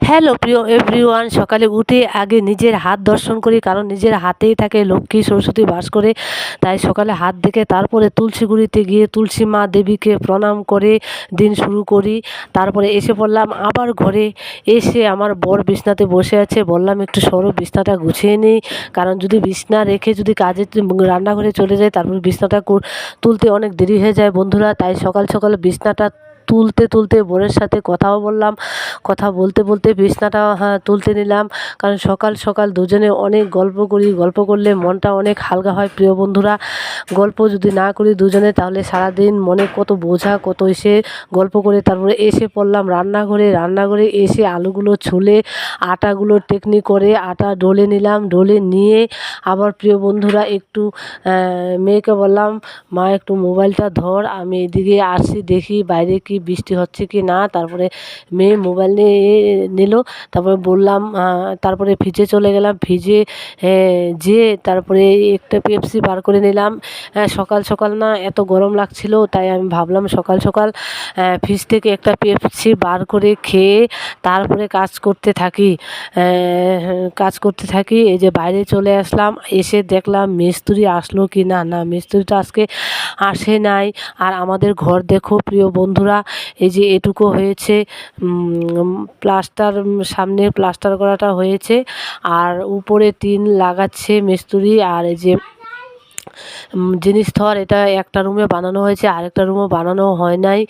Hello প্রিয় everyone, সকালে উঠে আগে নিজের হাত দর্শন করি, কারণ নিজের হাতেই থাকে লক্ষ্মী সরস্বতী বাস করে। তাই সকালে হাত দেখে তারপরে তুলসীগুড়িতে গিয়ে তুলসী মা দেবীকে প্রণাম করে দিন শুরু করি। তারপরে এসে পড়লাম আবার ঘরে। এসে আমার বর বিছনাতে বসে আছে, বললাম একটু সরো বিছনাটা গুছিয়ে নিই, কারণ যদি বিছনা রেখে যদি কাজে রান্নাঘরে চলে যায় তারপর বিছনাটা তুলতে অনেক দেরি হয়ে যায় বন্ধুরা। তাই সকাল সকাল বিছনাটা তুলতে তুলতে বোনের সাথে কথাও বললাম, কথা বলতে বলতে বিছনাটা তুলতে নিলাম, কারণ সকাল সকাল দুজনে অনেক গল্প করি। গল্প করলে মনটা অনেক হালকা হয় প্রিয় বন্ধুরা। গল্প যদি না করি দুজনে তাহলে সারাদিন মনে কত বোঝা কত এসে গল্প করে তারপরে এসে পড়লাম রান্নাঘরে। রান্নাঘরে এসে আলুগুলো ছুলে আটাগুলো টেকনি করে আটা ডলে নিলাম, ডলে নিয়ে আবার প্রিয় বন্ধুরা একটু মেয়েকে বললাম, মা একটু মোবাইলটা ধর, আমি এদিকে আসছি দেখি বাইরে কি বৃষ্টি হচ্ছে কি না। তারপরে মেয়ে মোবাইল নিয়ে নিল, তারপরে বললাম, তারপরে ভিজে চলে গেলাম। ভিজে যে তারপরে একটা পেপসি বার করে নিলাম। সকাল সকাল না এত গরম লাগছিল, তাই আমি ভাবলাম সকাল সকাল ফ্রিজ থেকে একটা পেপসি বার করে খেয়ে তারপরে কাজ করতে থাকি। এই যে বাইরে চলে আসলাম, এসে দেখলাম মিস্ত্রি আসলো কি না। না, মিস্ত্রিটা আজকে আসে নাই। আর আমাদের ঘর দেখো প্রিয় বন্ধুরা, এই যে এটুকু হয়েছে প্লাস্টার, সামনে প্লাস্টার করাটা হয়েছে, আর উপরে টিন লাগাচ্ছে মিস্ত্রি। আর এই যে জিনিস থর, এটা একটা রুমে বানানো হয়েছে, আরেকটা রুমও বানানো হয় নাই,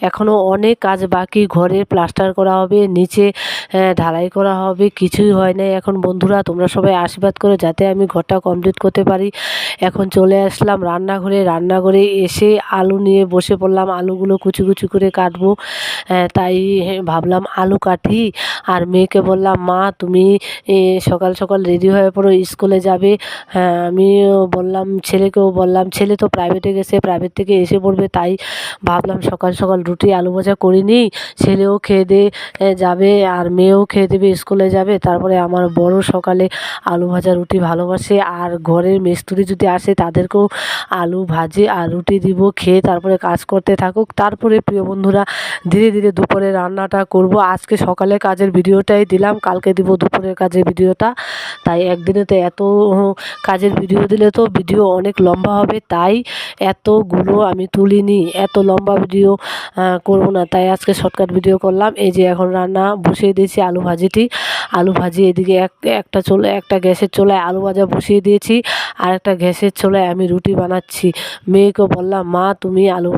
এখনও অনেক কাজ বাকি। ঘরে প্লাস্টার করা হবে, নিচে ঢালাই করা হবে, কিছুই হয় নাই এখন বন্ধুরা। তোমরা সবাই আশীর্বাদ করো যাতে আমি ঘরটা কমপ্লিট করতে পারি। এখন চলে আসলাম রান্নাঘরে। রান্নাঘরে এসে আলু নিয়ে বসে পড়লাম, আলুগুলো কুচি কুচি করে কাটবো। তাই ভাবলাম আলু কাটি। আর মেয়েকে বললাম, মা তুমি সকাল সকাল রেডি হয়ে পড়ো, স্কুলে যাবে। হ্যাঁ, আমিও বললাম, ছেলেকেও বললাম, ছেলে তো প্রাইভেটে গেছে, প্রাইভেট থেকে এসে পড়বে। তাই ভাবলাম সকাল সকাল রুটি আলু ভাজা করিনি, ছেলেও খেয়ে দিয়ে যাবে আর মেয়েও খেয়ে দেবে, স্কুলে যাবে। তারপরে আমার বড় সকালে আলু ভাজা রুটি ভালোবাসে, আর ঘরের মিস্ত্রি যদি আসে তাদেরকেও আলু ভাজি আর রুটি দিব, খেয়ে তারপরে কাজ করতে থাকুক। তারপরে প্রিয় বন্ধুরা ধীরে ধীরে দুপুরে রান্নাটা করব। আজকে সকালে কাজের ভিডিওটাই দিলাম, কালকে দিব দুপুরের কাজের ভিডিওটা। তাই একদিনেতে এত কাজের ভিডিও দিলে তো ভিডিও অনেক লম্বা হবে, তাই এতগুলো আমি তুলিনি, এত লম্বা ভিডিও করব না, তাই আজকে শর্টকাট ভিডিও করলাম। এই যে এখন রান্না বসিয়ে দিয়েছি, আলু ভাজিটি। আলু ভাজি এদিকে একটা গ্যাসের চুলায় আলু ভাজা বসিয়ে দিয়েছি, আর একটা গ্যাসের চুলায় আমি রুটি বানাচ্ছি। মেয়েকে বললাম, মা তুমি আলু